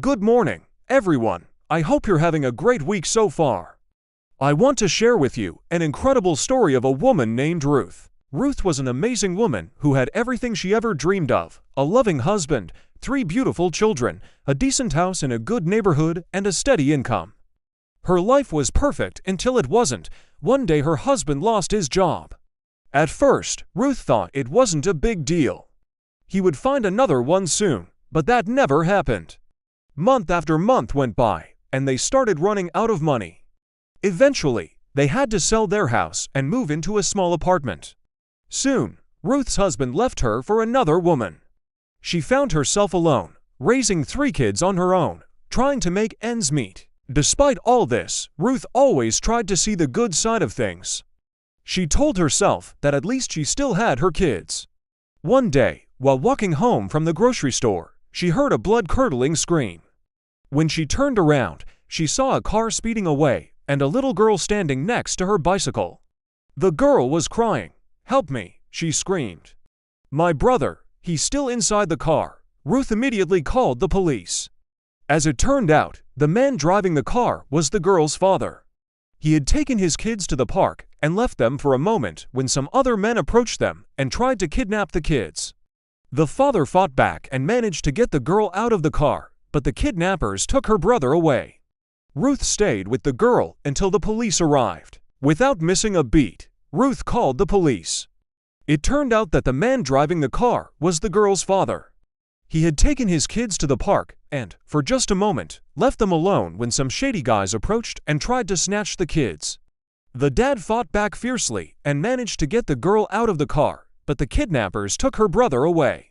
Good morning, everyone. I hope you're having a great week so far. I want to share with you an incredible story of a woman named Ruth. Ruth was an amazing woman who had everything she ever dreamed of: a loving husband, 3 beautiful children, a decent house in a good neighborhood, and a steady income. Her life was perfect until it wasn't. One day her husband lost his job. At first, Ruth thought it wasn't a big deal. He would find another one soon, but that never happened. Month after month went by, and they started running out of money. Eventually, they had to sell their house and move into a small apartment. Soon, Ruth's husband left her for another woman. She found herself alone, raising 3 kids on her own, trying to make ends meet. Despite all this, Ruth always tried to see the good side of things. She told herself that at least she still had her kids. One day, while walking home from the grocery store, she heard a blood-curdling scream. When she turned around, she saw a car speeding away and a little girl standing next to her bicycle. The girl was crying. "Help me," she screamed. "My brother, he's still inside the car." Ruth immediately called the police. As it turned out, the man driving the car was the girl's father. He had taken his kids to the park and left them for a moment when some other men approached them and tried to kidnap the kids. The father fought back and managed to get the girl out of the car, but the kidnappers took her brother away. Ruth stayed with the girl until the police arrived. Without missing a beat, Ruth called the police. It turned out that the man driving the car was the girl's father. He had taken his kids to the park and, for just a moment, left them alone when some shady guys approached and tried to snatch the kids. The dad fought back fiercely and managed to get the girl out of the car, but the kidnappers took her brother away.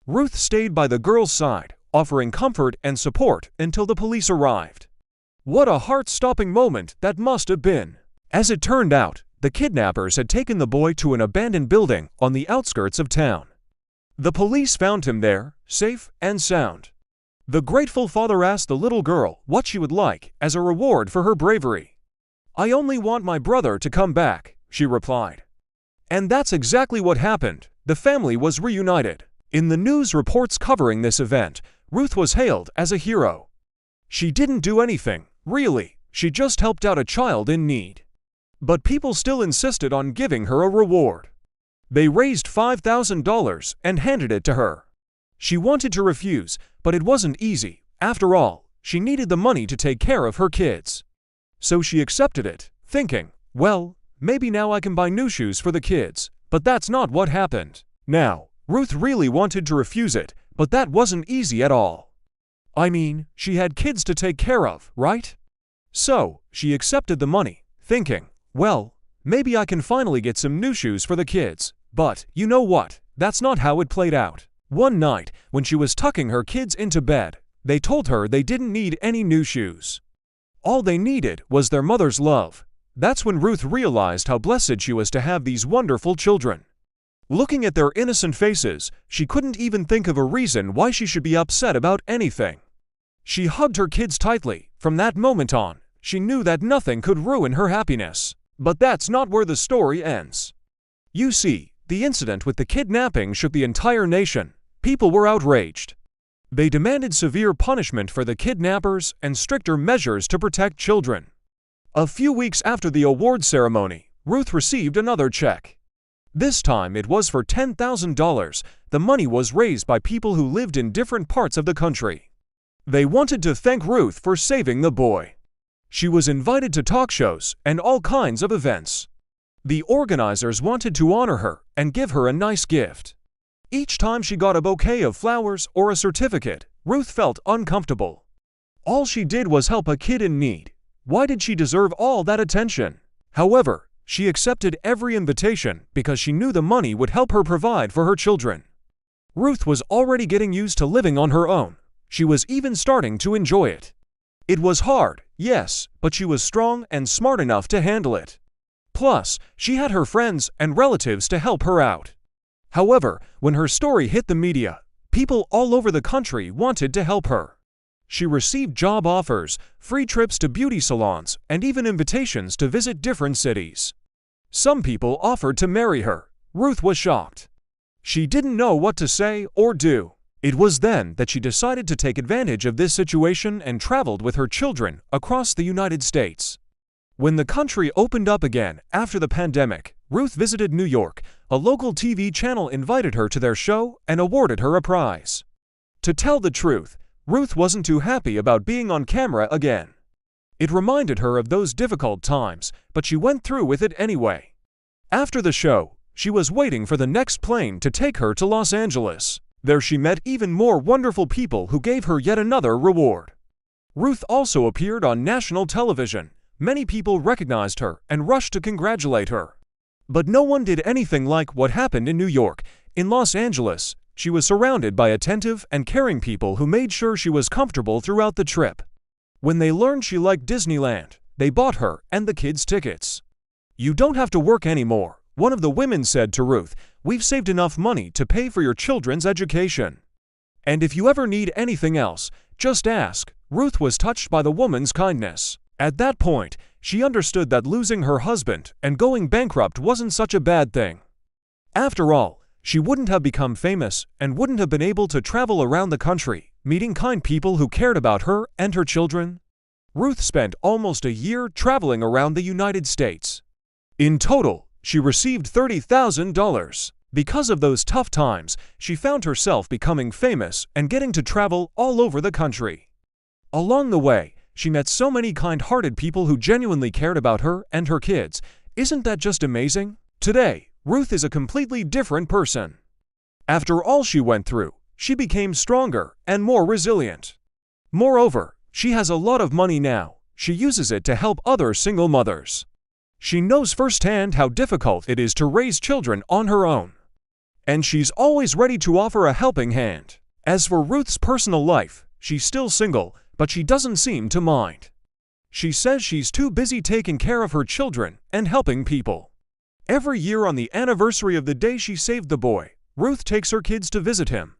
Ruth stayed by the girl's side, offering comfort and support until the police arrived. What a heart-stopping moment that must have been! As it turned out, the kidnappers had taken the boy to an abandoned building on the outskirts of town. The police found him there, safe and sound. The grateful father asked the little girl what she would like as a reward for her bravery. "I only want my brother to come back," she replied. And that's exactly what happened. The family was reunited. In the news reports covering this event, Ruth was hailed as a hero. She didn't do anything, really. She just helped out a child in need. But people still insisted on giving her a reward. They raised $5,000 and handed it to her. She wanted to refuse, but it wasn't easy. After all, she needed the money to take care of her kids. So she accepted it, thinking, well, maybe now I can buy new shoes for the kids. But that's not what happened. Now, Ruth really wanted to refuse it, but that wasn't easy at all. I mean, she had kids to take care of, right? So, she accepted the money, thinking, well, maybe I can finally get some new shoes for the kids. But, you know what? That's not how it played out. One night, when she was tucking her kids into bed, they told her they didn't need any new shoes. All they needed was their mother's love. That's when Ruth realized how blessed she was to have these wonderful children. Looking at their innocent faces, she couldn't even think of a reason why she should be upset about anything. She hugged her kids tightly. From that moment on, she knew that nothing could ruin her happiness. But that's not where the story ends. You see, the incident with the kidnapping shook the entire nation. People were outraged. They demanded severe punishment for the kidnappers and stricter measures to protect children. A few weeks after the award ceremony, Ruth received another check. This time it was for $10,000. The money was raised by people who lived in different parts of the country. They wanted to thank Ruth for saving the boy. She was invited to talk shows and all kinds of events. The organizers wanted to honor her and give her a nice gift. Each time she got a bouquet of flowers or a certificate, Ruth felt uncomfortable. All she did was help a kid in need. Why did she deserve all that attention? However, she accepted every invitation because she knew the money would help her provide for her children. Ruth was already getting used to living on her own. She was even starting to enjoy it. It was hard, yes, but she was strong and smart enough to handle it. Plus, she had her friends and relatives to help her out. However, when her story hit the media, people all over the country wanted to help her. She received job offers, free trips to beauty salons, and even invitations to visit different cities. Some people offered to marry her. Ruth was shocked. She didn't know what to say or do. It was then that she decided to take advantage of this situation and traveled with her children across the United States. When the country opened up again after the pandemic, Ruth visited New York. A local TV channel invited her to their show and awarded her a prize. To tell the truth, Ruth wasn't too happy about being on camera again. It reminded her of those difficult times, but she went through with it anyway. After the show, she was waiting for the next plane to take her to Los Angeles. There she met even more wonderful people who gave her yet another reward. Ruth also appeared on national television. Many people recognized her and rushed to congratulate her. But no one did anything like what happened in New York. In Los Angeles, she was surrounded by attentive and caring people who made sure she was comfortable throughout the trip. When they learned she liked Disneyland, they bought her and the kids tickets. "You don't have to work anymore," one of the women said to Ruth. "We've saved enough money to pay for your children's education. And if you ever need anything else, just ask." Ruth was touched by the woman's kindness. At that point, she understood that losing her husband and going bankrupt wasn't such a bad thing. After all, she wouldn't have become famous and wouldn't have been able to travel around the country, meeting kind people who cared about her and her children. Ruth spent almost a year traveling around the United States. In total, she received $30,000. Because of those tough times, she found herself becoming famous and getting to travel all over the country. Along the way, she met so many kind-hearted people who genuinely cared about her and her kids. Isn't that just amazing? Today, Ruth is a completely different person. After all she went through, she became stronger and more resilient. Moreover, she has a lot of money now. She uses it to help other single mothers. She knows firsthand how difficult it is to raise children on her own. And she's always ready to offer a helping hand. As for Ruth's personal life, she's still single, but she doesn't seem to mind. She says she's too busy taking care of her children and helping people. Every year on the anniversary of the day she saved the boy, Ruth takes her kids to visit him.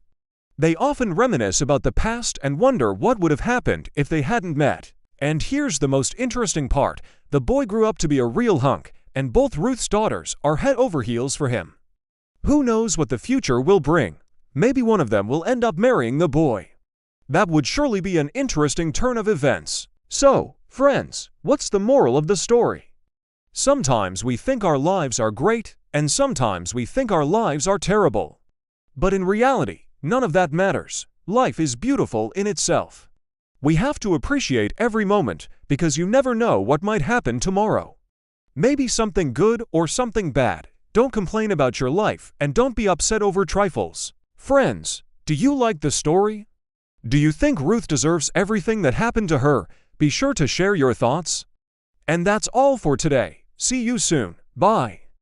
They often reminisce about the past and wonder what would have happened if they hadn't met. And here's the most interesting part. The boy grew up to be a real hunk, and both Ruth's daughters are head over heels for him. Who knows what the future will bring? Maybe one of them will end up marrying the boy. That would surely be an interesting turn of events. So, friends, what's the moral of the story? Sometimes we think our lives are great, and sometimes we think our lives are terrible. But in reality, none of that matters. Life is beautiful in itself. We have to appreciate every moment, because you never know what might happen tomorrow. Maybe something good or something bad. Don't complain about your life and don't be upset over trifles. Friends, do you like the story? Do you think Ruth deserves everything that happened to her? Be sure to share your thoughts. And that's all for today. See you soon. Bye.